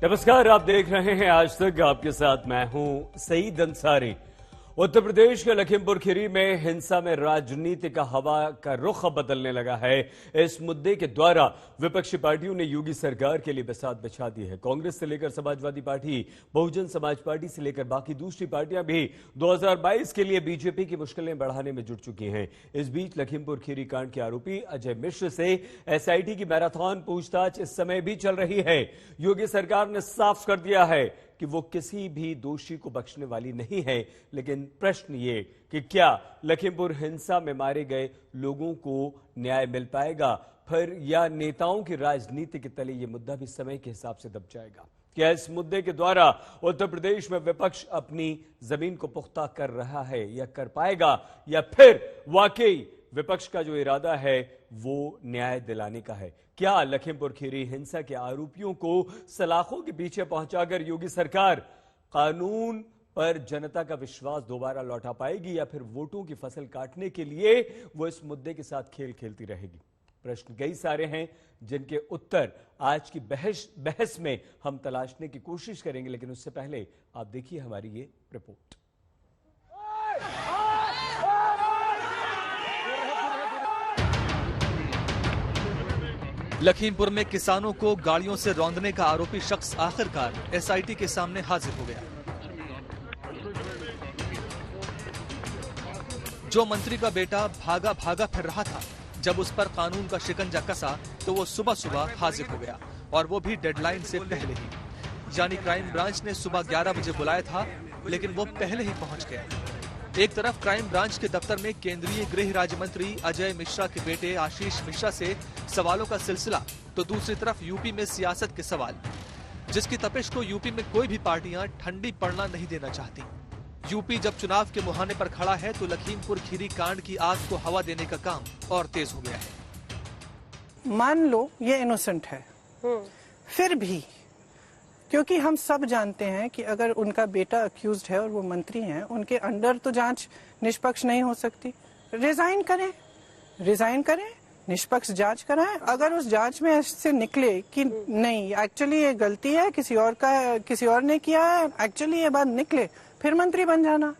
नमस्कार, आप देख रहे हैं आज तक। आपके साथ मैं हूं सईद अंसारी। उत्तर प्रदेश के लखीमपुर खीरी में हिंसा में राजनीति का हवा का रुख बदलने लगा है। इस मुद्दे के द्वारा विपक्षी पार्टियों ने योगी सरकार के लिए बिसात बिछा दी है। कांग्रेस से लेकर समाजवादी पार्टी, बहुजन समाज पार्टी से लेकर बाकी दूसरी पार्टियां भी 2022 के लिए बीजेपी की मुश्किलें बढ़ाने में जुट चुकी हैं। इस बीच लखीमपुर खीरी कांड के आरोपी अजय मिश्र से एसआईटी की मैराथन पूछताछ इस समय भी चल रही है। योगी सरकार ने साफ कर दिया है कि वो किसी भी दोषी को बख्शने वाली नहीं है, लेकिन प्रश्न ये कि क्या लखीमपुर हिंसा में मारे गए लोगों को न्याय मिल पाएगा फिर, या नेताओं की राजनीति के तले ये मुद्दा भी समय के हिसाब से दब जाएगा? क्या इस मुद्दे के द्वारा उत्तर प्रदेश में विपक्ष अपनी जमीन को पुख्ता कर रहा है या कर पाएगा, या फिर वाकई विपक्ष का जो इरादा है वो न्याय दिलाने का है? क्या लखीमपुर खीरी हिंसा के आरोपियों को सलाखों के पीछे पहुंचाकर योगी सरकार कानून पर जनता का विश्वास दोबारा लौटा पाएगी, या फिर वोटों की फसल काटने के लिए वो इस मुद्दे के साथ खेल खेलती रहेगी? प्रश्न कई सारे हैं जिनके उत्तर आज की बहस में हम तलाशने की कोशिश करेंगे, लेकिन उससे पहले आप देखिए हमारी ये रिपोर्ट। लखीमपुर में किसानों को गाड़ियों से रौंदने का आरोपी शख्स आखिरकार एसआईटी के सामने हाजिर हो गया। जो मंत्री का बेटा भागा भागा फिर रहा था, जब उस पर कानून का शिकंजा कसा तो वो सुबह सुबह हाजिर हो गया, और वो भी डेडलाइन से पहले ही। यानी क्राइम ब्रांच ने सुबह 11 बजे बुलाया था, लेकिन वो पहले ही पहुंच गया। एक तरफ क्राइम ब्रांच के दफ्तर में केंद्रीय गृह राज्य मंत्री अजय मिश्रा के बेटे आशीष मिश्रा से सवालों का सिलसिला, तो दूसरी तरफ यूपी में सियासत के सवाल, जिसकी तपिश को यूपी में कोई भी पार्टियां ठंडी पड़ना नहीं देना चाहती। यूपी जब चुनाव के मुहाने पर खड़ा है तो लखीमपुर खीरी कांड की आग को हवा देने का काम और तेज हो गया है। मान लो ये इनोसेंट है, फिर भी क्योंकि हम सब जानते हैं कि अगर उनका बेटा अक्यूज्ड है और वो मंत्री हैं, उनके अंडर तो जांच निष्पक्ष नहीं हो सकती। रिजाइन करें, निष्पक्ष जांच कराएं। अगर उस जांच में ऐसे निकले कि नहीं एक्चुअली ये गलती है, किसी और ने किया है, एक्चुअली ये बात निकले, फिर मंत्री बन जाना।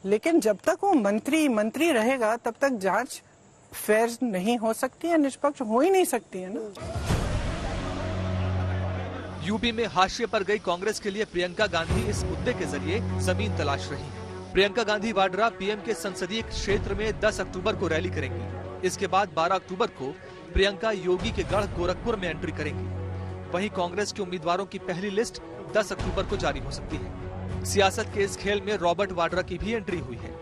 लेकिन जब तक वो मंत्री रहेगा तब तक जांच फेयर नहीं हो सकती है, निष्पक्ष हो ही नहीं सकती है ना। यूपी में हाशिए पर गई कांग्रेस के लिए प्रियंका गांधी इस मुद्दे के जरिए जमीन तलाश रही है। प्रियंका गांधी वाड्रा पीएम के संसदीय क्षेत्र में 10 अक्टूबर को रैली करेंगी। इसके बाद 12 अक्टूबर को प्रियंका योगी के गढ़ गोरखपुर में एंट्री करेंगी। वहीं कांग्रेस के उम्मीदवारों की पहली लिस्ट 10 अक्टूबर को जारी हो सकती है। सियासत के इस खेल में रॉबर्ट वाड्रा की भी एंट्री हुई है।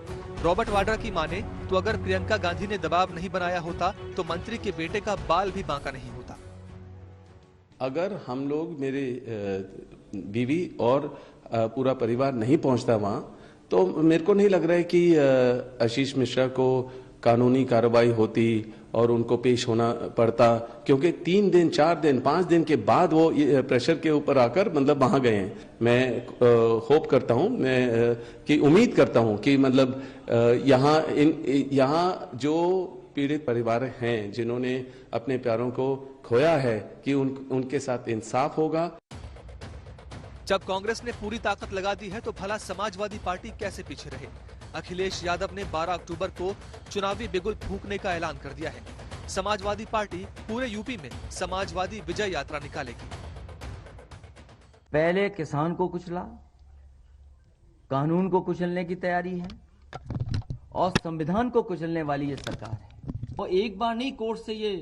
रॉबर्ट वाड्रा की माने तो अगर प्रियंका गांधी ने दबाव नहीं बनाया होता तो मंत्री के बेटे का बाल भी बांका नहीं होता। अगर हम लोग, मेरे बीवी और पूरा परिवार नहीं पहुंचता वहां, तो मेरे को नहीं लग रहा है कि आशीष मिश्रा को कानूनी कार्रवाई होती और उनको पेश होना पड़ता, क्योंकि 3 दिन 4 दिन 5 दिन के बाद वो प्रेशर के ऊपर आकर मतलब वहां गए हैं। मैं होप करता हूं, मैं कि उम्मीद करता हूं कि मतलब यहाँ जो पीड़ित परिवार हैं जिन्होंने अपने प्यारों को खोया है कि उनके साथ इंसाफ होगा। जब कांग्रेस ने पूरी ताकत लगा दी है तो भला समाजवादी पार्टी कैसे पीछे रहे? अखिलेश यादव ने 12 अक्टूबर को चुनावी बिगुल फूंकने का ऐलान कर दिया है। समाजवादी पार्टी पूरे यूपी में समाजवादी विजय यात्रा निकालेगी। पहले किसान को कुचला, कानून को कुचलने की तैयारी है, और संविधान को कुचलने वाली ये सरकार है। और एक बार नहीं कोर्ट से ये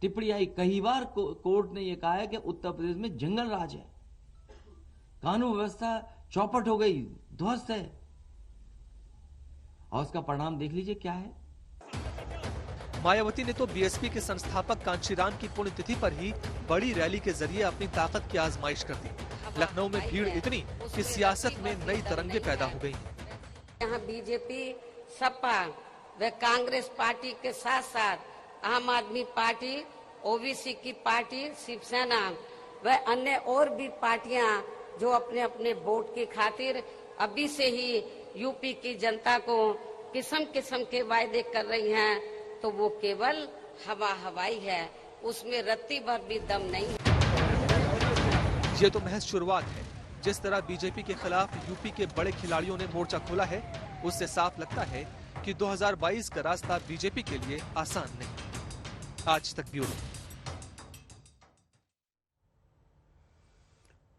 टिप्पणी आई, कई बार कोर्ट ने ये कहा है कि उत्तर प्रदेश में जंगल राज है, कानून व्यवस्था चौपट हो गई, ध्वस्त है, और उसका परिणाम देख लीजिए क्या है। मायावती ने तो बीएसपी के संस्थापक कांशीराम की पुण्यतिथि पर ही बड़ी रैली के जरिए अपनी ताकत की आजमाइश कर दी। लखनऊ में भीड़ इतनी कि सियासत में नई तरंगे पैदा हो गई। यहाँ बीजेपी, सपा व कांग्रेस पार्टी के साथ साथ आम आदमी पार्टी, ओबीसी की पार्टी, शिवसेना व अन्य और भी पार्टियां जो अपने अपने वोट की खातिर अभी से ही यूपी की जनता को किस्म किस्म के वायदे कर रही हैं, तो वो केवल हवाई है, उसमें रत्ती भर भी दम नहीं है। ये तो महज शुरुआत है। जिस तरह बीजेपी के खिलाफ यूपी के बड़े खिलाड़ियों ने मोर्चा खोला है, उससे साफ लगता है कि 2022 का रास्ता बीजेपी के लिए आसान नहीं। आज तक ब्यूरो।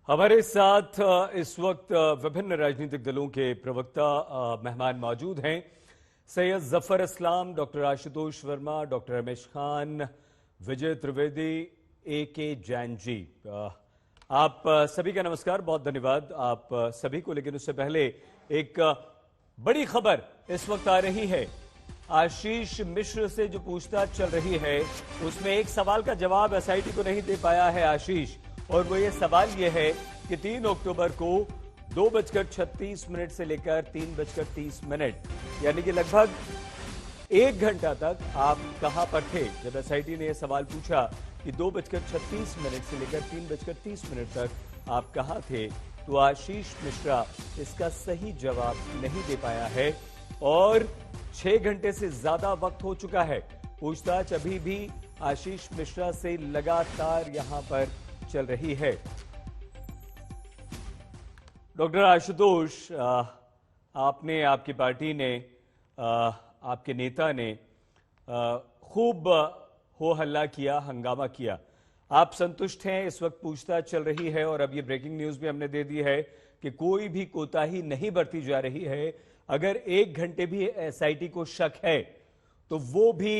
हमारे साथ इस वक्त विभिन्न राजनीतिक दलों के प्रवक्ता मेहमान मौजूद हैं। सैयद जफर इस्लाम, डॉक्टर आशुतोष वर्मा, डॉक्टर रमेश खान, विजय त्रिवेदी, AK जैन जी। आप सभी का नमस्कार, बहुत धन्यवाद आप सभी को। लेकिन उससे पहले एक बड़ी खबर इस वक्त आ रही है। आशीष मिश्र से जो पूछताछ चल रही है, उसमें एक सवाल का जवाब SIT को नहीं दे पाया है आशीष, और वो ये सवाल ये है कि 3 अक्टूबर को 2:36 से लेकर 3:30, यानी कि लगभग 1 घंटा तक आप कहां पर थे। जब SIT ने यह सवाल पूछा कि 2:36 से लेकर 3:30 तक आप कहां थे, तो आशीष मिश्रा इसका सही जवाब नहीं दे पाया है और 6 घंटे से ज्यादा वक्त हो चुका है। पूछताछ अभी भी आशीष मिश्रा से लगातार यहां पर चल रही है। डॉक्टर आशुतोष, आपने, आपकी पार्टी ने, आपके नेता ने खूब हो हल्ला किया, हंगामा किया। आप संतुष्ट हैं? इस वक्त पूछताछ चल रही है और अब ये ब्रेकिंग न्यूज भी हमने दे दी है कि कोई भी कोताही नहीं बरती जा रही है। अगर 1 घंटे भी SIT को शक है तो वो भी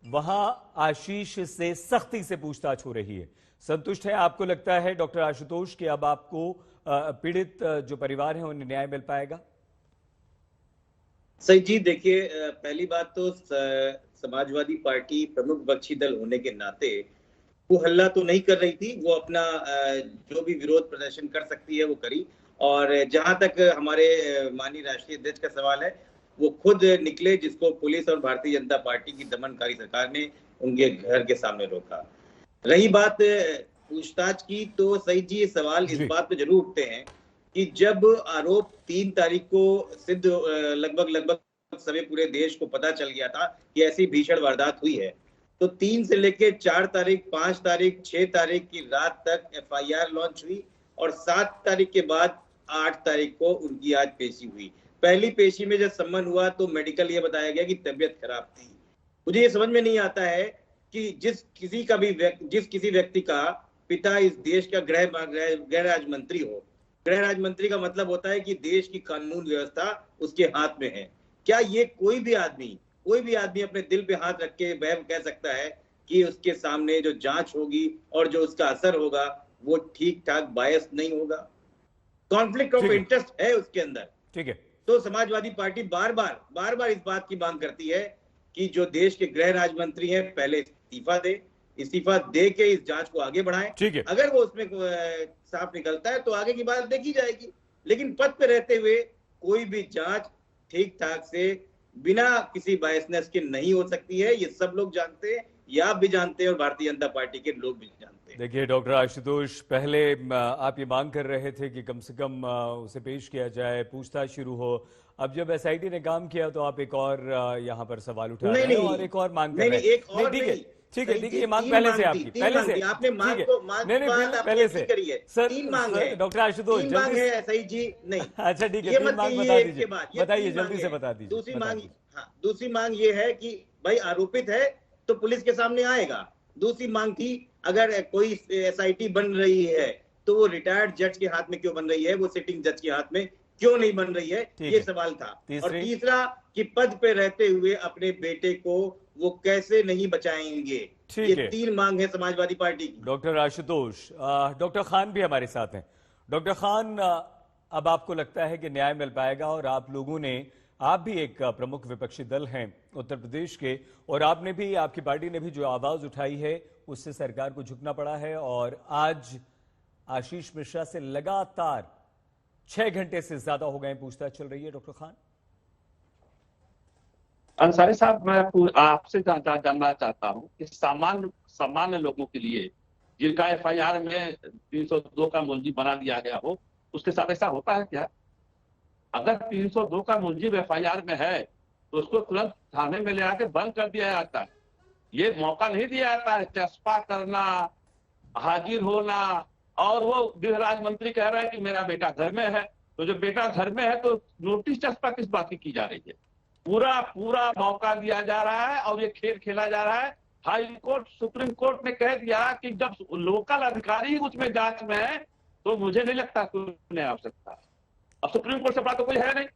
वहां आशीष से सख्ती से पूछताछ हो रही है। संतुष्ट है? आपको लगता है डॉक्टर आशुतोष कि अब आपको पीड़ित जो परिवार है उन्हें न्याय मिल पाएगा? सही जी, देखिए, पहली बात तो समाजवादी पार्टी प्रमुख विपक्षी दल होने के नाते वो हल्ला तो नहीं कर रही थी। वो अपना जो भी विरोध प्रदर्शन कर सकती है वो करी। और जहां तक हमारे माननीय राष्ट्रीय अध्यक्ष का सवाल है, वो खुद निकले, जिसको पुलिस और भारतीय जनता पार्टी की दमनकारी सरकार ने उनके घर के सामने रोका। रही बात पूछताछ की, तो सही जी ये सवाल इस बात पे जरूर उठते हैं कि जब आरोप 3 तारीख को सिद्ध लगभग सभी पूरे देश को पता चल गया था कि ऐसी भीषण वारदात हुई है, तो 3 से लेकर 4 तारीख, 5 तारीख, 6 तारीख की रात तक FIR लॉन्च हुई और 7 तारीख के बाद 8 तारीख को उनकी आज पेशी हुई। पहली पेशी में जब सम्मन हुआ तो मेडिकल ये बताया गया कि तबीयत खराब थी। मुझे ये समझ में नहीं आता है कि जिस किसी व्यक्ति का पिता इस देश का गृह राज्य मंत्री हो, गृह राज्य मंत्री का मतलब होता है कि देश की कानून व्यवस्था उसके हाथ में है। क्या ये कोई भी आदमी अपने दिल पे हाथ रख के वह कह सकता है कि उसके सामने जो जांच होगी और जो उसका असर होगा वो ठीक ठाक बायस नहीं होगा? कॉन्फ्लिक्ट ऑफ इंटरेस्ट है उसके अंदर। ठीक है। तो समाजवादी पार्टी बार बार इस बात की मांग करती है कि जो देश के गृह राज्य मंत्री हैं पहले इस्तीफा दे के इस जांच को आगे बढ़ाएं। अगर वो उसमें साफ निकलता है तो आगे की बात देखी जाएगी, लेकिन पद पे रहते हुए कोई भी जांच ठीक ठाक से बिना किसी बायसनेस के नहीं हो सकती है। ये सब लोग जानते हैं, ये आप भी जानते हैं और भारतीय जनता पार्टी के लोग भी जानते हैं। देखिए डॉक्टर आशुतोष, पहले आप ये मांग कर रहे थे कि कम से कम उसे पेश किया जाए, पूछताछ शुरू हो। अब जब SIT ने काम किया तो आप एक और यहाँ पर सवाल उठा रहे हैं और एक और मांग कर रहे हैं। ठीक है, देखिए ये मांग पहले से आपकी, पहले से आपने मांग को पहले से सर, 3 मांग है डॉक्टर आशुतोष, 3 मांग है SI जी नहीं। अच्छा ठीक है, 3 मांग बता दीजिए, बताइए जल्दी से बता दीजिए। दूसरी मांग ये है कि भाई आरोपित है तो पुलिस के सामने आएगा। दूसरी मांग थी अगर कोई SIT बन रही है तो वो रिटायर्ड जज के हाथ में क्यों बन रही है, वो सिटिंग जज के हाथ में क्यों नहीं बन रही है, ये सवाल था। और तीसरा कि पद पे रहते हुए अपने बेटे को वो कैसे नहीं बचाएंगे। ये 3 मांग है समाजवादी पार्टी की। डॉक्टर आशुतोष, डॉक्टर खान भी हमारे साथ हैं। डॉक्टर खान, अब आपको लगता है कि न्याय मिल पाएगा? और आप लोगों ने, आप भी एक प्रमुख विपक्षी दल हैं उत्तर प्रदेश के, और आपने भी, आपकी पार्टी ने भी जो आवाज उठाई है उससे सरकार को झुकना पड़ा है, और आज आशीष मिश्रा से लगातार 6 घंटे से ज्यादा हो गए पूछताछ चल रही है। डॉक्टर खान अंसारी साहब, मैं आपसे जानना चाहता हूं कि सामान्य लोगों के लिए जिनका FIR में 302 का मुलजिम बना दिया गया हो, उसके साथ ऐसा होता है क्या? अगर 302 का मुलजिम FIR में है तो उसको तुरंत थाने में ले आके बंद कर दिया जाता है। ये मौका नहीं दिया जाता है चस्पा करना, हाजिर होना, और वो गृह राज्य मंत्री कह रहा है कि मेरा बेटा घर में है। तो जब बेटा घर में है तो नोटिस चस्पा किस बात की जा रही है? पूरा पूरा मौका दिया जा रहा है और ये खेल खेला जा रहा है। हाई कोर्ट, सुप्रीम कोर्ट ने कह दिया कि जब लोकल अधिकारी उसमें जांच में है तो मुझे नहीं लगता कोई आवश्यकता है। अब सुप्रीम कोर्ट से बड़ा तो कोई है नहीं।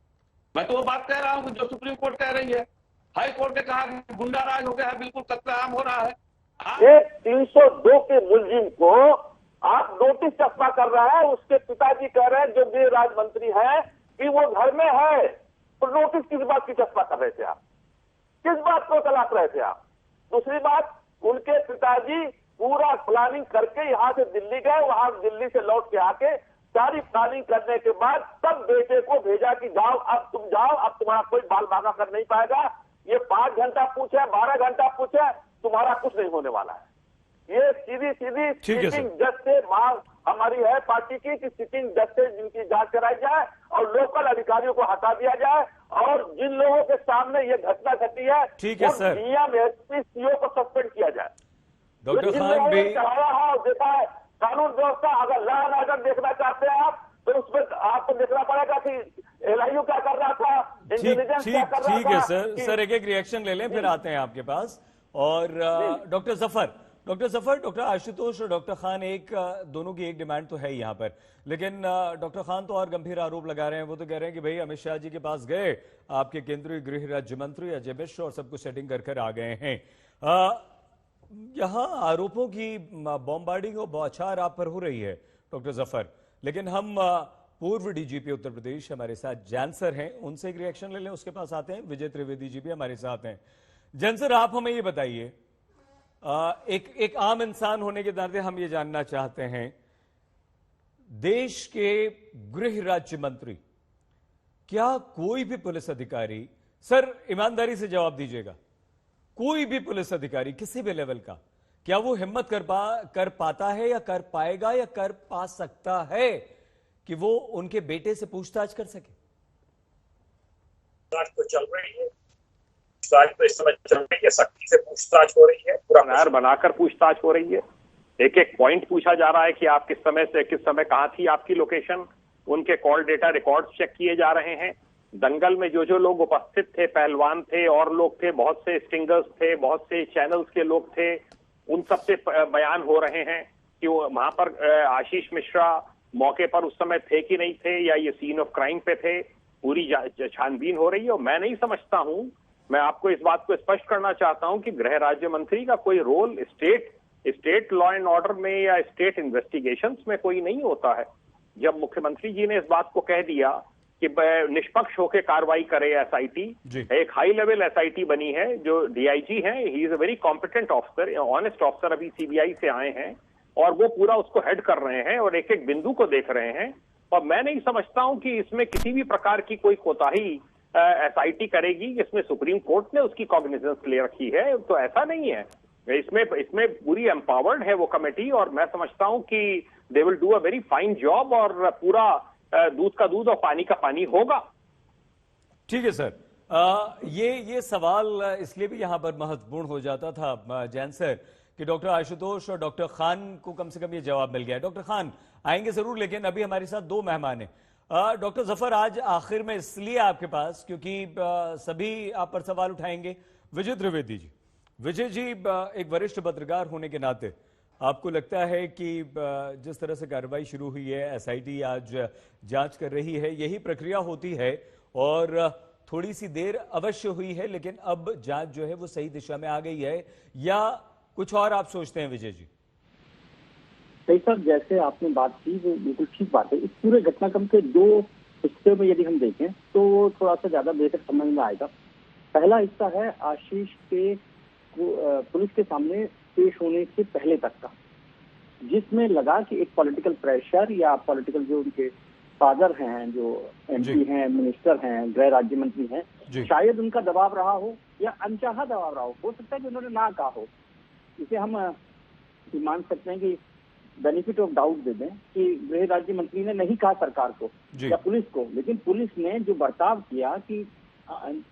मैं तो वो बात कह रहा हूँ जो सुप्रीम कोर्ट कह रही है। हाई कोर्ट ने कहा कि गुंडा राज हो गया है, बिल्कुल कत्लेआम हो रहा है। एक 302 के मुलजिम को आप नोटिस चस्पा कर रहा है। उसके पिताजी कह रहे हैं जो गृह राज्य मंत्री है कि वो घर में है, तो नोटिस किस बात की चस्पा कर रहे थे आप? किस बात को तलाश रहे थे आप? दूसरी बात, उनके पिताजी पूरा प्लानिंग करके यहाँ से दिल्ली गए, वहां दिल्ली से लौट के आके सारी प्लानिंग करने के बाद तब बेटे को भेजा कि जाओ, अब तुम जाओ, अब तुम्हारा कोई बाल भागा कर नहीं पाएगा। ये 5 घंटा पूछे, 12 घंटा पूछे, तुम्हारा कुछ नहीं होने वाला है। ये सीधी सिटिंग जज से मांग हमारी है पार्टी की कि सिटिंग जज से जिनकी जांच कराई जाए और लोकल अधिकारियों को हटा दिया जाए और जिन लोगों के सामने ये घटना घटी है, ठीक है सर, सीओ को सस्पेंड किया जाए। डॉक्टर खान भी चढ़ाया है और देखा है कानून व्यवस्था, अगर लॉ एंड ऑर्डर देखना चाहते हैं आप तो उसमें आपको देखना पड़ेगा कि एलआईयू क्या कर रहा था, इंटेलिजेंस क्या कर रहा था। ठीक है सर, एक रिएक्शन ले लें फिर आते हैं आपके पास। और डॉक्टर जफर, डॉक्टर आशुतोष और डॉक्टर खान, दोनों की एक डिमांड तो है यहाँ पर, लेकिन डॉक्टर खान तो और गंभीर आरोप लगा रहे हैं। वो तो कह रहे हैं कि भाई अमित शाह जी के पास गए आपके केंद्रीय गृह राज्य मंत्री अजय मिश्र और सब कुछ सेटिंग कर आ गए हैं। यहाँ आरोपों की बॉम्बार्डिंग और बौछार आप पर हो रही है डॉक्टर जफर, लेकिन हम पूर्व डीजीपी उत्तर प्रदेश हमारे साथ जैन सर हैं, उनसे एक रिएक्शन ले लें, उसके पास आते हैं। विजय त्रिवेदी जी भी हमारे साथ हैं। जैन सर, आप हमें ये बताइए, एक आम इंसान होने के नाते हम ये जानना चाहते हैं, देश के गृह राज्य मंत्री, क्या कोई भी पुलिस अधिकारी, सर ईमानदारी से जवाब दीजिएगा, कोई भी पुलिस अधिकारी किसी भी लेवल का, क्या वो हिम्मत कर पाता है या कर पाएगा या कर पा सकता है कि वो उनके बेटे से पूछताछ कर सके? तो चल रही है, तो इस समय चल रही है, सख्ती से पूछताछ हो रही है, पूरा मैर बनाकर पूछताछ हो रही है। एक एक पॉइंट पूछा जा रहा है कि आप किस समय से किस समय कहां थी, आपकी लोकेशन, उनके कॉल डेटा रिकॉर्ड चेक किए जा रहे हैं। दंगल में जो लोग उपस्थित थे, पहलवान थे और लोग थे, बहुत से स्टिंगर्स थे, बहुत से चैनल्स के लोग थे, उन सब से बयान हो रहे हैं कि वहां पर आशीष मिश्रा मौके पर उस समय थे कि नहीं थे, या ये सीन ऑफ क्राइम पे थे। पूरी छानबीन हो रही है और मैं नहीं समझता हूं, मैं आपको इस बात को स्पष्ट करना चाहता हूं कि गृह राज्य मंत्री का कोई role state law and order में या स्टेट इन्वेस्टिगेशंस में कोई नहीं होता है। जब मुख्यमंत्री जी ने इस बात को कह दिया कि निष्पक्ष होकर कार्रवाई करे एसआईटी, एक हाई लेवल एसआईटी बनी है, जो डीआईजी हैं, he is a very competent officer, honest officer, अभी सीबीआई से आए हैं और वो पूरा उसको हेड कर रहे हैं और एक एक बिंदु को देख रहे हैं। और मैं नहीं समझता हूं कि इसमें किसी भी प्रकार की कोई कोताही एसआईटी करेगी, इसमें सुप्रीम कोर्ट ने उसकी कॉग्निजेंस ले रखी है, तो ऐसा नहीं है। इसमें पूरी एम्पावर्ड है वो कमेटी और मैं समझता हूं कि they will do a very fine job और पूरा दूध का दूध और पानी का पानी होगा। ठीक है सर, ये सवाल इसलिए भी यहां पर महत्वपूर्ण हो जाता था जैन सर कि डॉक्टर आशुतोष और डॉक्टर खान को कम से कम ये जवाब मिल गया। डॉक्टर खान आएंगे जरूर, लेकिन अभी हमारे साथ 2 मेहमान हैं। डॉक्टर जफर, आज आखिर में इसलिए आपके पास क्योंकि सभी आप पर सवाल उठाएंगे। विजय त्रिवेदी जी, विजय जी, एक वरिष्ठ पत्रकार होने के नाते आपको लगता है कि जिस तरह से कार्रवाई शुरू हुई है, एसआईटी आज जांच कर रही है, यही प्रक्रिया होती है और थोड़ी सी देर अवश्य हुई है, लेकिन अब जांच जो है वो सही दिशा में आ गई है, या कुछ और आप सोचते हैं विजय जी? सही सर, जैसे आपने बात की वो बिल्कुल ठीक बात है। इस पूरे घटनाक्रम के 2 हिस्से में यदि हम देखें तो थोड़ा सा ज्यादा बेहतर समझ में आएगा। पहला हिस्सा है आशीष के पुलिस के सामने पेश होने से पहले तक का, जिसमें लगा कि एक पॉलिटिकल प्रेशर या पॉलिटिकल जो उनके फादर हैं, जो एमपी हैं, मिनिस्टर हैं, गृह राज्य मंत्री हैं, शायद उनका दबाव रहा हो या अनचाहा दबाव रहा हो सकता है कि उन्होंने ना कहा हो। इसे हम मान सकते हैं कि बेनिफिट ऑफ डाउट दे दें कि गृह राज्य मंत्री ने नहीं कहा सरकार को या पुलिस को, लेकिन पुलिस ने जो बर्ताव किया कि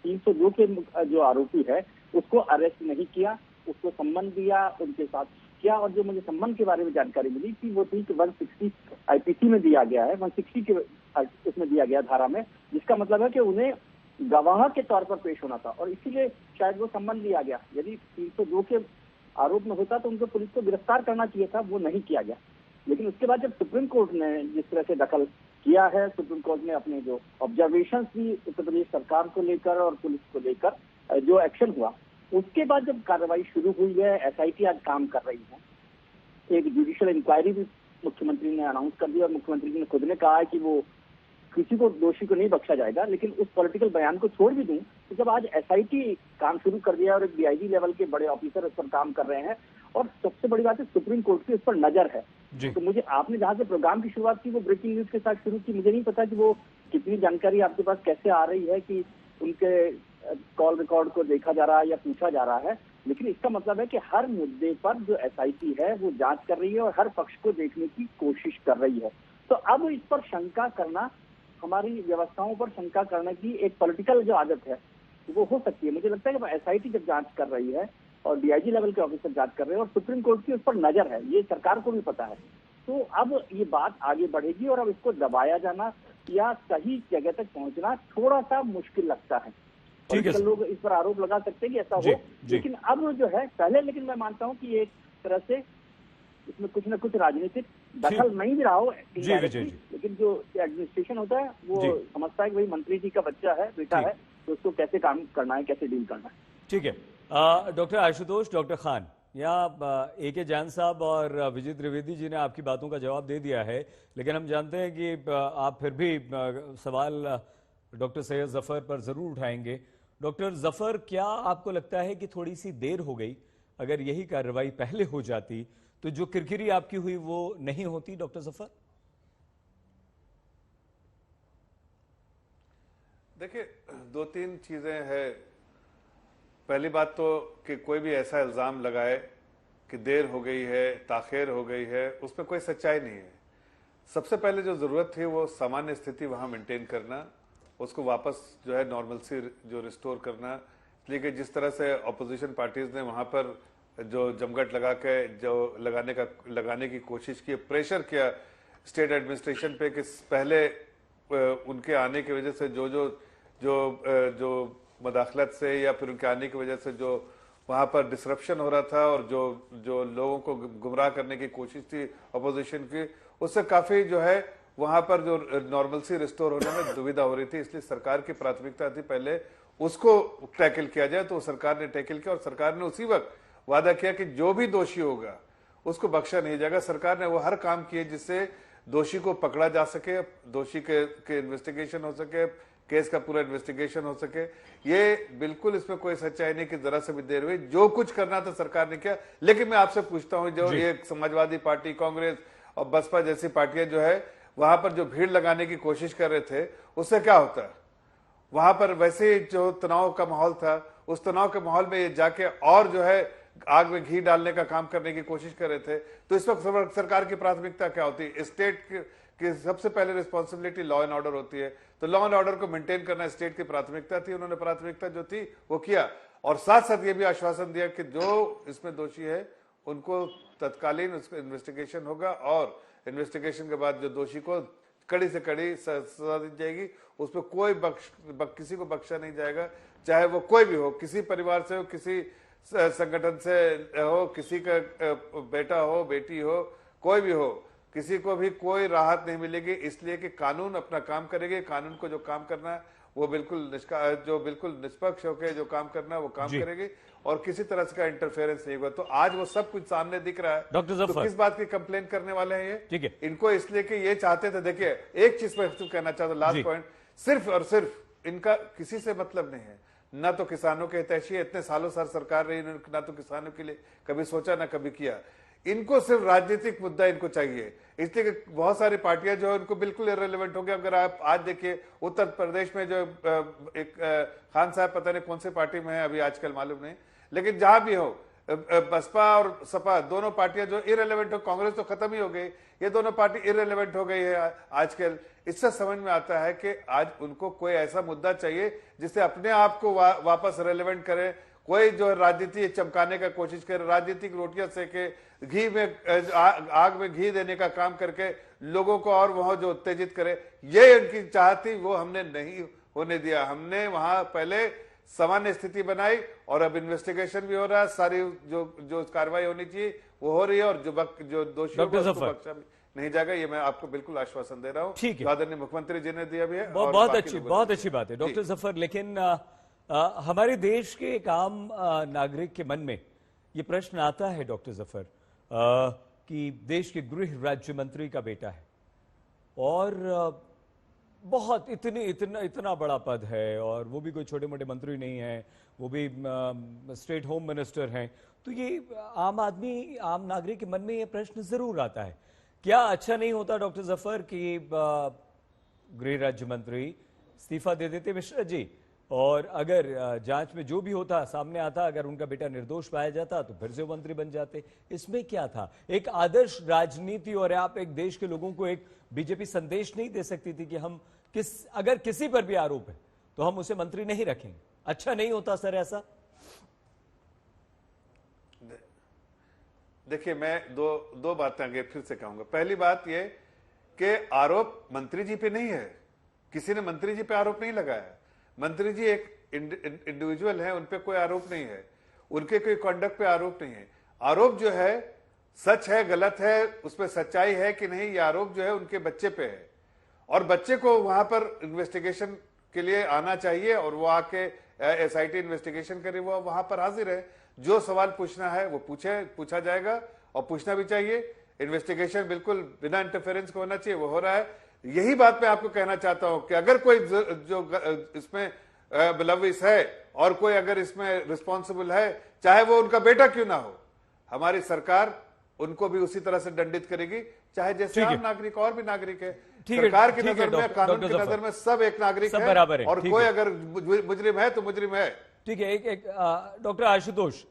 302 के जो आरोपी है उसको अरेस्ट नहीं किया, उसको सम्मन दिया, उनके साथ किया। और जो मुझे संबंध के बारे में जानकारी मिली कि वो थी कि 160 आईपीसी में दिया गया है, 160 के उसमें दिया गया धारा में, जिसका मतलब है कि उन्हें गवाह के तौर पर पेश होना था और इसीलिए शायद वो संबंध लिया गया। यदि 302 के आरोप में होता तो उनको पुलिस को गिरफ्तार करना चाहिए था, वो नहीं किया गया। लेकिन उसके बाद जब सुप्रीम कोर्ट ने जिस तरह से दखल किया है, सुप्रीम कोर्ट ने अपने जो ऑब्जर्वेशन भी उत्तर प्रदेश सरकार को लेकर और पुलिस को लेकर जो एक्शन हुआ, उसके बाद जब कार्रवाई शुरू हुई है, एसआईटी आज काम कर रही है, एक जुडिशियल इंक्वायरी भी मुख्यमंत्री ने अनाउंस कर दी और मुख्यमंत्री ने खुद ने कहा है कि वो किसी को दोषी को नहीं बख्शा जाएगा। लेकिन उस पॉलिटिकल बयान को छोड़ भी दूं तो जब आज एसआईटी काम शुरू कर दिया और एक डीआईजी लेवल के बड़े ऑफिसर उस पर काम कर रहे हैं और सबसे बड़ी बात है सुप्रीम कोर्ट की उस पर नजर है। तो मुझे आपने जहां से प्रोग्राम की शुरुआत की वो ब्रेकिंग न्यूज के साथ शुरू की, मुझे नहीं पता कि वो कितनी जानकारी आपके पास कैसे आ रही है कि उनके कॉल रिकॉर्ड को देखा जा रहा है या पूछा जा रहा है। लेकिन इसका मतलब है कि हर मुद्दे पर जो एसआईटी है वो जांच कर रही है और हर पक्ष को देखने की कोशिश कर रही है। तो अब इस पर शंका करना, हमारी व्यवस्थाओं पर शंका करने की एक पॉलिटिकल जो आदत है वो हो सकती है। मुझे लगता है कि एसआईटी जब जांच कर रही है और डीआईजी लेवल के ऑफिसर जांच कर रहे हैं और सुप्रीम कोर्ट की उस पर नजर है, ये सरकार को भी पता है, तो अब ये बात आगे बढ़ेगी और अब इसको दबाया जाना या सही जगह तक पहुंचना थोड़ा सा मुश्किल लगता है। और लोग इस पर आरोप लगा सकते हैं कि ऐसा हो, लेकिन अब जो है पहले, लेकिन मैं मानता हूँ कि एक तरह से इसमें कुछ न कुछ राजनीतिक दखल नहीं भी रहा हो, लेकिन जो एडमिनिस्ट्रेशन होता है वो समझता है कि भाई मंत्री जी का बच्चा है, बेटा है, तो उसको कैसे काम करना है, कैसे डील करना है। ठीक है। डॉक्टर आशुतोष, डॉक्टर खान या AK जैन साहब और विजय त्रिवेदी जी ने आपकी बातों का जवाब दे दिया है, लेकिन हम जानते हैं कि आप फिर भी सवाल डॉक्टर सैयद जफर पर जरूर उठाएंगे। डॉक्टर जफर, क्या आपको लगता है कि थोड़ी सी देर हो गई? अगर यही कार्रवाई पहले हो जाती तो जो किरकिरी आपकी हुई वो नहीं होती? डॉक्टर जफर, देखिए, दो तीन चीजें हैं। पहली बात तो कि कोई भी ऐसा इल्जाम लगाए कि देर हो गई है, ताखीर हो गई है, उसमें कोई सच्चाई नहीं है। सबसे पहले जो जरूरत थी वो सामान्य स्थिति वहां मेंटेन करना, उसको वापस जो है नॉर्मलसी जो रिस्टोर करना। इसलिए कि जिस तरह से अपोजिशन पार्टीज ने वहां पर जो जमघट लगा के जो लगाने की कोशिश की, प्रेशर किया स्टेट एडमिनिस्ट्रेशन पे कि पहले उनके आने की वजह से जो मदाखलत से या फिर उनके आने की वजह से जो वहां पर डिसरप्शन हो रहा था और जो लोगों को गुमराह करने की कोशिश थी अपोजिशन की, उससे काफी जो है वहां पर जो नॉर्मलसी रिस्टोर होने में दुविधा हो रही थी। इसलिए सरकार की प्राथमिकता थी पहले उसको टैकल किया जाए, तो सरकार ने टैकल किया और सरकार ने उसी वक्त वादा किया कि जो भी दोषी होगा उसको बख्शा नहीं जाएगा। सरकार ने वो हर काम किए जिससे दोषी को पकड़ा जा सके, दोषी के इन्वेस्टिगेशन हो सके, केस का पूरा इन्वेस्टिगेशन हो सके। ये बिल्कुल इसमें कोई सच्चाई नहीं कि जरा से भी देर हुई, जो कुछ करना था सरकार ने किया। लेकिन मैं आपसे पूछता हूं, जो ये समाजवादी पार्टी, कांग्रेस और बसपा जैसी पार्टियां जो है वहां पर जो भीड़ लगाने की कोशिश कर रहे थे, उससे क्या होता है? वहां पर वैसे जो तनाव का माहौल था, उस तनाव के माहौल में ये जाके और जो है आग में घी डालने का काम करने की कोशिश कर रहे थे। तो इस वक्त सरकार की प्राथमिकता क्या होती है? स्टेट की सबसे पहले रिस्पॉन्सिबिलिटी लॉ एंड ऑर्डर होती है, तो लॉ एंड ऑर्डर को मेंटेन करना स्टेट की प्राथमिकता थी। उन्होंने प्राथमिकता जो थी वो किया और साथ साथ ये भी आश्वासन दिया कि जो इसमें दोषी है उनको तत्कालीन उसका इन्वेस्टिगेशन होगा और इन्वेस्टिगेशन के बाद जो दोषी को कड़ी से कड़ी सजा दी जाएगी, उसमें कोई किसी को बख्शा नहीं जाएगा, चाहे वो कोई भी हो, किसी परिवार से हो, किसी संगठन से हो, किसी का बेटा हो, बेटी हो, कोई भी हो, किसी को भी कोई राहत नहीं मिलेगी। इसलिए कि कानून अपना काम करेगी, कानून को जो काम करना है वो बिल्कुल निष्पक्ष होकर जो काम करना है वो काम करेगी और किसी तरह का इंटरफेरेंस नहीं होगा। तो आज वो सब कुछ सामने दिख रहा है। डॉक्टर जफर, तो किस बात की कंप्लेन करने वाले हैं ये? ठीक है, इनको इसलिए कि ये चाहते थे। देखिए, एक चीज मैं कहना चाहता हूं, लास्ट पॉइंट, सिर्फ और सिर्फ इनका किसी से मतलब नहीं है, ना तो किसानों के हितैषी है, इतने सालों सरकार रही, ना तो किसानों के लिए कभी सोचा ना कभी किया। इनको सिर्फ राजनीतिक मुद्दा इनको चाहिए, इसलिए कि बहुत सारी पार्टियां जो है उनको बिल्कुल इररिलेवेंट हो गया। अगर आप आज देखिए उत्तर प्रदेश में जो एक खान साहब पता नहीं कौन सी पार्टी में है अभी आजकल मालूम नहीं, लेकिन जहां भी हो बसपा और सपा दोनों पार्टियां जो इररिलेवेंट हो, कांग्रेस तो खत्म ही हो गई, ये दोनों पार्टी इररिलेवेंट हो गई है आजकल। इससे समझ में आता है कि आज उनको कोई ऐसा मुद्दा चाहिए जिससे अपने आप को वापस रेलेवेंट करे, कोई जो राजनीति चमकाने का कोशिश करे, राजनीतिक रोटियां सेके, घी में आग में घी देने का काम करके लोगों को और वहां जो उत्तेजित करे, ये उनकी चाहत थी, वो हमने नहीं होने दिया। हमने वहां पहले सामान्य स्थिति बनाई और अब इन्वेस्टिगेशन भी हो रहा है, सारी जो कार्रवाई होनी चाहिए वो हो रही है, और जो दोषी होगा उसको बख्शा नहीं जाएगा, ये मैं आपको बिल्कुल आश्वासन दे रहा हूँ। ठीक है, आदरणीय मुख्यमंत्री जी ने दिया भी है। बहुत अच्छी बात है डॉक्टर जफर। लेकिन हमारे देश के एक आम नागरिक के मन में ये प्रश्न आता है डॉक्टर जफर कि देश के गृह राज्य मंत्री का बेटा है और बहुत इतना बड़ा पद है, और वो भी कोई छोटे मोटे मंत्री नहीं है, वो भी स्टेट होम मिनिस्टर हैं, तो ये आम नागरिक के मन में ये प्रश्न जरूर आता है, क्या अच्छा नहीं होता डॉक्टर जफर कि गृह राज्य मंत्री इस्तीफा दे देते मिश्रा जी, और अगर जांच में जो भी होता सामने आता, अगर उनका बेटा निर्दोष पाया जाता तो फिर से वो मंत्री बन जाते। इसमें क्या था? एक आदर्श राजनीति, और आप एक देश के लोगों को एक बीजेपी संदेश नहीं दे सकती थी कि हम अगर किसी पर भी आरोप है तो हम उसे मंत्री नहीं रखेंगे। अच्छा नहीं होता सर ऐसा? देखिए, मैं दो बातें आगे फिर से कहूंगा। पहली बात यह कि आरोप मंत्री जी पे नहीं है, किसी ने मंत्री जी पे आरोप नहीं लगाया। मंत्री जी एक इंडिविजुअल है, उन पे कोई आरोप नहीं है, उनके कोई कंडक्ट पे आरोप नहीं है। आरोप जो है सच है गलत है, उसमें सच्चाई है कि नहीं, ये आरोप जो है उनके बच्चे पे है, और बच्चे को वहां पर इन्वेस्टिगेशन के लिए आना चाहिए, और वो आके एसआईटी इन्वेस्टिगेशन करे, वो वहां पर हाजिर है। जो सवाल पूछना है वो पूछा जाएगा, और पूछना भी चाहिए। इन्वेस्टिगेशन बिल्कुल बिना इंटरफेरेंस को होना चाहिए, वो हो रहा है। यही बात मैं आपको कहना चाहता हूं कि अगर कोई जो इसमें मुलविस है और कोई अगर इसमें रिस्पॉन्सिबल है, चाहे वो उनका बेटा क्यों ना हो, हमारी सरकार उनको भी उसी तरह से दंडित करेगी, चाहे जैसे आम नागरिक और भी नागरिक है। सरकार की नजर में, कानून की नजर में सब एक नागरिक है, बराबर है, और कोई अगर मुजरिम है तो मुजरिम है। ठीक है। एक डॉक्टर आशुतोष,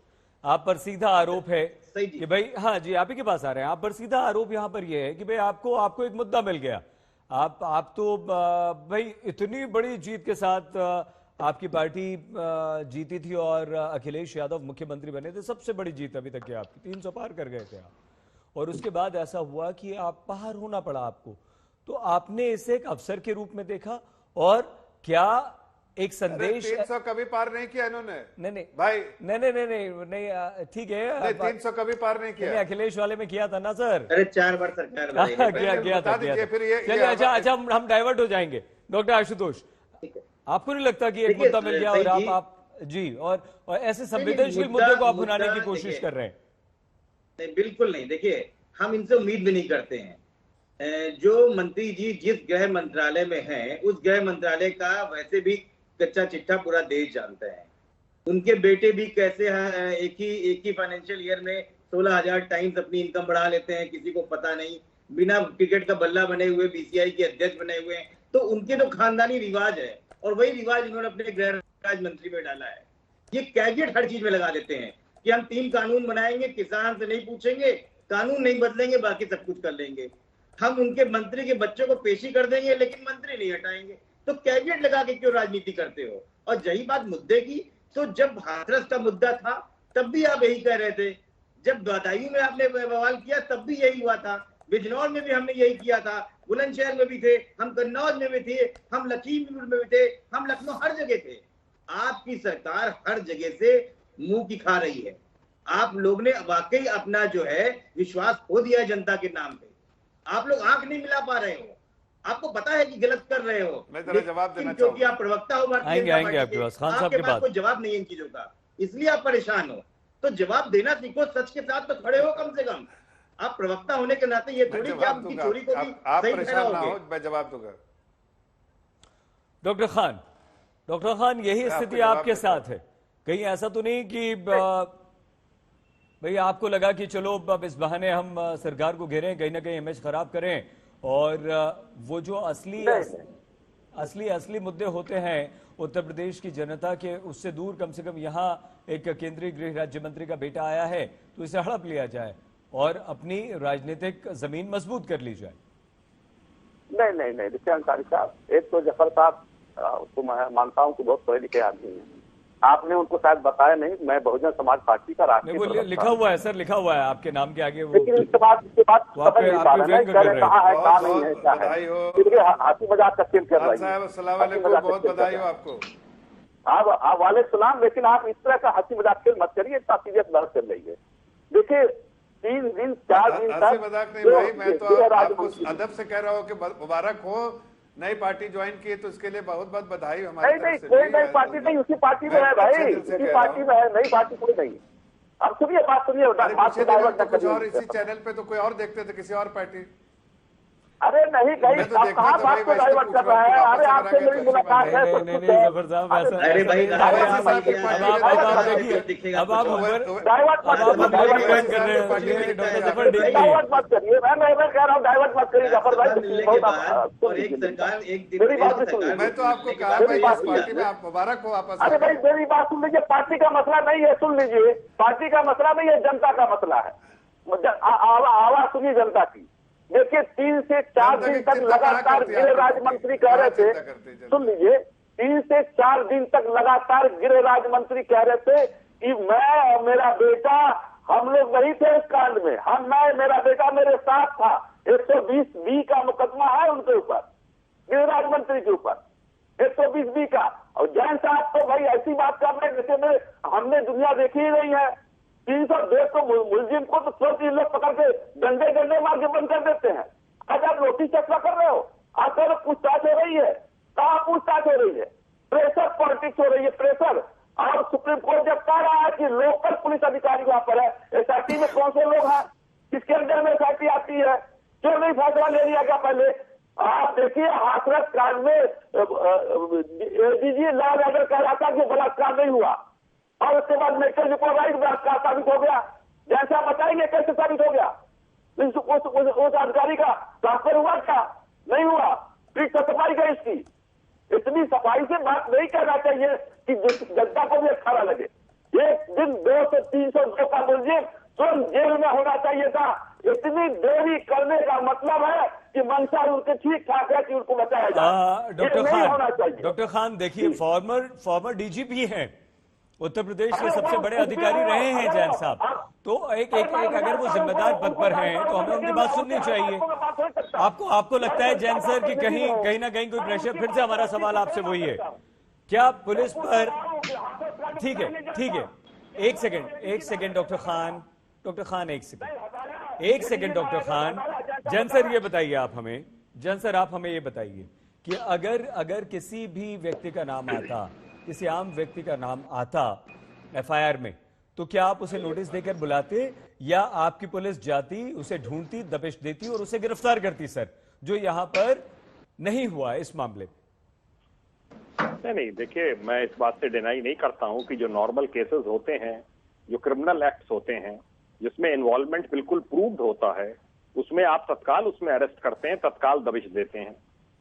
आप पर सीधा आरोप है कि भाई, हाँ जी आप ही के पास आ रहे हैं, आप पर सीधा आरोप यहां पर यह है कि भाई आपको एक मुद्दा मिल गया, आप तो भाई इतनी बड़ी जीत के साथ आपकी पार्टी जीती थी और अखिलेश यादव मुख्यमंत्री बने थे, सबसे बड़ी जीत अभी तक की आपकी, 300 पार कर गए थे आप, और उसके बाद ऐसा हुआ कि आप बाहर होना पड़ा आपको, तो आपने इसे एक अवसर के रूप में देखा, और क्या एक संदेश? 300 कभी पार नहीं किया इन्होंने। नहीं भाई, नहीं, ठीक है, 300 कभी पार नहीं किया। अखिलेश वाले में किया था ना सर? अरे 4 बार सरकार किया था। चलिए, अच्छा हम डाइवर्ट हो जाएंगे। डॉक्टर आशुतोष, आपको नहीं लगता कि एक मुद्दा मिल गया और आप जी और ऐसे संवेदनशील मुद्दे को आप भुनाने की कोशिश कर रहे हैं? नहीं, बिल्कुल नहीं। देखिए, हम इनसे उम्मीद भी नहीं करते हैं। जो मंत्री जी जिस गृह मंत्रालय में हैं, उस गृह मंत्रालय का वैसे भी कच्चा चिट्ठा पूरा देश जानता है। उनके बेटे भी कैसे एक ही फाइनेंशियल ईयर में 16,000 टाइम्स अपनी इनकम बढ़ा लेते हैं, किसी को पता नहीं, बिना क्रिकेट का बल्ला बने हुए, बीसीआई के अध्यक्ष बने हुए हैं। तो उनके तो खानदानी रिवाज है, और वही रिवाज इन्होंने अपने गृह राज्य मंत्री में डाला है। ये कैविएट हर चीज में लगा देते हैं कि हम 3 कानून बनाएंगे, किसान से नहीं पूछेंगे, कानून नहीं बदलेंगे, बाकी सब कुछ कर लेंगे। हम उनके मंत्री के बच्चों को पेशी कर देंगे, लेकिन मंत्री नहीं हटाएंगे। तो कैबिनेट लगा के क्यों राजनीति करते हो? और यही बात मुद्दे की, तो जब हाथरस का मुद्दा था तब भी आप यही कह रहे थे, जब बदायूं में आपने बवाल किया तब भी यही हुआ था, बिजनौर में भी हमने यही किया था, बुलंदशहर में भी थे, हम कन्नौज में भी थे, हम लखीमपुर में भी थे, हम लखनऊ, हर जगह थे। आपकी सरकार हर जगह से मुंह की खा रही है। आप लोग ने वाकई अपना जो है विश्वास खो दिया है जनता के नाम पे। आप लोग आंख नहीं मिला पा रहे हो, आपको पता है कि गलत कर रहे हो। मैं जरा जवाब देना क्योंकि आप प्रवक्ता हो भारतीय जनता पार्टी के, आपके पास कोई जवाब नहीं है इन चीजों का, इसलिए आप परेशान हो। तो जवाब देना सीखो, सच के साथ तो खड़े हो कम से कम। आप प्रवक्ता होने के नाते ये थोड़ी कि आप उनकी चोरी को भी सही ठहराओगे। मैं जवाब दूंगा। डॉक्टर खान, यही स्थिति आपके साथ है? कहीं ऐसा तो नहीं कि भाई आपको लगा कि चलो अब इस बहाने हम सरकार को घेरें, कहीं ना कहीं इमेज खराब करें, और वो जो असली मुद्दे होते हैं उत्तर प्रदेश की जनता के, उससे दूर कम से कम यहाँ एक केंद्रीय गृह राज्य मंत्री का बेटा आया है तो इसे हड़प लिया जाए और अपनी राजनीतिक जमीन मजबूत कर ली जाए। नहीं, देखिए अंसारी साहब, एक तो जफर साहब उसको मैं मानता हूँ कि बहुत पढ़े लिखे आदमी हैं, आपने उनको शायद बताया नहीं, मैं बहुजन समाज पार्टी का राष्ट्रीय वो लिखा हुआ है सर, लिखा हुआ है आपके नाम के आगे वो। लेकिन इसके बाद समझ नहीं पा रहे कहाँ है कहाँ नहीं है क्या है, इसलिए हंसी मजाक का खेल कर रही है। बहुत बधाई हो आपको। आप वाले सलाम, लेकिन आप इस तरह का हंसी मजाक खेल मत करिए, इतना सीरियस बहस चल रही है। देखिए 3 दिन 4 दिन तक मजाक नहीं भाई, मैं तो आपको अदब से कह रहा हूँ कि मुबारक हो, नई पार्टी ज्वाइन की है तो इसके लिए बहुत बहुत बधाई हमारी नहीं, कोई नई पार्टी नहीं, उसी पार्टी में है भाई, उसी पार्टी में है, नई पार्टी कोई नहीं। अब सुनिए बात, सुनिए कुछ और इसी चैनल पे तो कोई और देखते थे, किसी और पार्टी। अरे नहीं कहीं आप कहाँ बात को डाइवर्ट कर रहा है? अरे आपसे मेरी मुलाकात है। अरे भाई अब आप डाइवर्ट मत करिए, मैं कह रहा हूँ डाइवर्ट मत करिए जफर भाई। और एक सरकार एक दिन मेरी बात सुनिए, मैं तो आपको कहा भाई इस पार्टी में आप मुबारक हो वापस। अरे भाई मेरी बात सुन लीजिए, पार्टी का मसला नहीं है, सुन लीजिए, पार्टी का मसला नहीं है, जनता का मसला है। आवाज सुनिए जनता की। देखिए 3 से 4 दिन तक लगातार गृह राज्य मंत्री कह रहे थे, सुन लीजिए, 3 से 4 दिन तक लगातार गृह राज्य मंत्री कह रहे थे कि मैं और मेरा बेटा, हम लोग नहीं थे इस कांड में, मेरा बेटा मेरे साथ था। 120B का मुकदमा है उनके ऊपर, गृह राज्य मंत्री के ऊपर 120B का। और जैन साहब तो भाई ऐसी बात कर रहे हैं जैसे में हमने दुनिया देखी ही नहीं है। 302 को मुलजिम को तो तुरंत ये लोग पकड़ के डंडे मार के बंद कर देते हैं। आज आप नोटिस चर्चा कर रहे हो, आज तो पूछताछ हो रही है, कहाँ पूछताछ हो रही है? प्रेशर पॉलिटिक्स हो रही है, प्रेशर। और सुप्रीम कोर्ट जब कह रहा है कि लोकल पुलिस अधिकारी वहां पर है, SIT में कौन से लोग हैं, किसके अंदर में SIT आती है, क्यों नहीं फैसला ले लिया गया पहले? आप देखिए हाथरस कांड में ADG लॉ ऑर्डर कह रहा था कि बलात्कार नहीं हुआ, और उसके बाद मेडिकल रिपोर्ट आई, बलात्कार साबित हो गया। जैसा बताएंगे कैसे साबित हो गया? उस अधिकारी का ट्रांसफर हुआ क्या? नहीं हुआ। फिर सफाई गई इसकी, इतनी सफाई से बात नहीं करना चाहिए कि जनता को भी अच्छा लगे। एक दिन 200 से 302 का मुलजिम तुरंत जेल में होना चाहिए था। इतनी देरी करने का मतलब है कि मंशा उनके ठीक ठाक है कि उनको बचाया जाए। डॉक्टर खान देखिए, फॉर्मर DGP हैं, उत्तर प्रदेश के सबसे बड़े अधिकारी रहे हैं जैन साहब, तो एक अगर वो जिम्मेदार पद पर हैं तो हमें उनकी बात सुननी चाहिए। आपको लगता है जैन सर कि कहीं ना कहीं कोई प्रेशर? फिर से हमारा सवाल आपसे वही है, क्या पुलिस पर? ठीक है, एक सेकेंड डॉक्टर खान, एक second doctor Khan. Jain sir ये बताइए आप हमें ये बताइए कि अगर किसी भी व्यक्ति का नाम आता, किसी आम व्यक्ति का नाम आता FIR में, तो क्या आप उसे नोटिस देकर बुलाते या आपकी पुलिस जाती, उसे ढूंढती, दबिश देती और उसे गिरफ्तार करती सर, जो यहां पर नहीं हुआ इस मामले में? नहीं, देखिए मैं इस बात से डिनाई नहीं करता हूं कि जो नॉर्मल केसेस होते हैं, जो क्रिमिनल एक्ट्स होते हैं, जिसमें इन्वॉल्वमेंट बिल्कुल प्रूव्ड होता है, उसमें आप तत्काल उसमें अरेस्ट करते हैं, तत्काल दबिश देते हैं।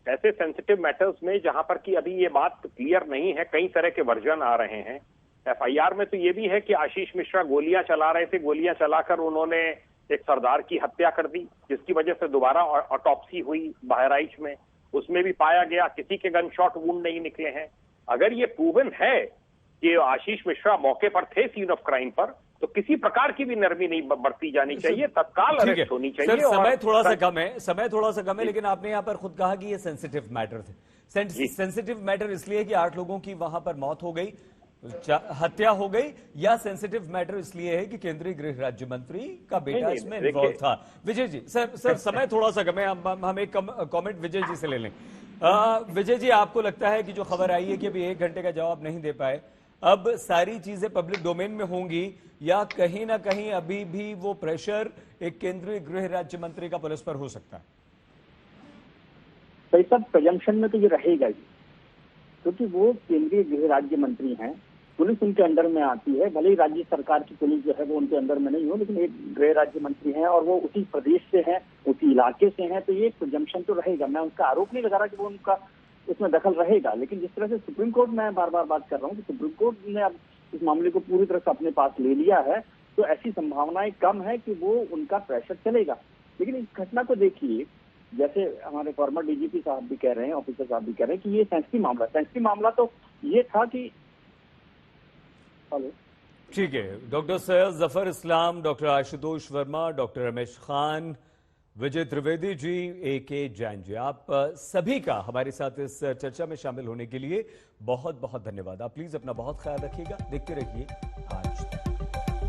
ऐसे सेंसिटिव मैटर्स में जहां पर कि अभी ये बात क्लियर नहीं है, कई तरह के वर्जन आ रहे हैं। FIR में तो ये भी है कि आशीष मिश्रा गोलियां चला रहे थे, गोलियां चलाकर उन्होंने एक सरदार की हत्या कर दी, जिसकी वजह से दोबारा ऑटोप्सी हुई बहराइच में, उसमें भी पाया गया किसी के गन शॉट वुंड नहीं निकले हैं। अगर ये प्रूवन है कि आशीष मिश्रा मौके पर थे सीन ऑफ क्राइम पर, तो किसी प्रकार की भी नरमी नहीं बरती जानी चाहिए, तत्काल अरेस्ट होनी चाहिए। समय थोड़ा सा कम है, लेकिन आपने यहाँ पर खुद कहा कि ये सेंसिटिव मैटर थे। सेंसिटिव मैटर इसलिए कि 8 लोगों की वहां पर मौत हो गई, हत्या हो गई, या सेंसिटिव मैटर इसलिए है कि केंद्रीय गृह राज्य मंत्री का बेटा इसमें इन्वॉल्व था? विजय जी, सर समय थोड़ा सा कम है, हम एक कमेंट विजय जी से ले लें। विजय जी, आपको लगता है कि जो खबर आई है कि अभी 1 घंटे का जवाब नहीं दे पाए, अब सारी चीजें पब्लिक डोमेन में होंगी, या कहीं ना कहीं अभी भी वो प्रेशर एक केंद्रीय गृह राज्य मंत्री का पुलिस पर हो सकता है? सही सब प्रजम्पशन में तो ये रहेगा ही, क्योंकि वो केंद्रीय गृह राज्य मंत्री हैं, पुलिस उनके अंडर में आती है। भले ही राज्य सरकार की पुलिस जो है वो उनके अंडर में नहीं हो, लेकिन एक गृह राज्य मंत्री हैं और वो उसी प्रदेश से हैं, उसी इलाके से हैं, तो ये प्रजम्पशन तो रहेगा। मैं उनका आरोप नहीं लगा रहा कि वो उनका इसमें दखल रहेगा, लेकिन जिस तरह से सुप्रीम कोर्ट, मैं बार बार बात कर रहा हूँ कि सुप्रीम कोर्ट ने अब इस मामले को पूरी तरह से अपने पास ले लिया है, तो ऐसी संभावनाएं कम है कि वो उनका प्रेशर चलेगा। लेकिन इस घटना को देखिए, जैसे हमारे फॉर्मर DGP साहब भी कह रहे हैं, ऑफिसर साहब भी कह रहे हैं कि ये सेंसिटिव मामला तो ये था कि हेलो, ठीक है। Doctor Syed Zafar Islam, doctor Ashutosh Verma, doctor Ramesh Khan, विजय त्रिवेदी जी, AK जैन जी, आप सभी का हमारे साथ इस चर्चा में शामिल होने के लिए बहुत बहुत धन्यवाद। आप प्लीज अपना बहुत ख्याल रखिएगा। देखते रहिए आज तक।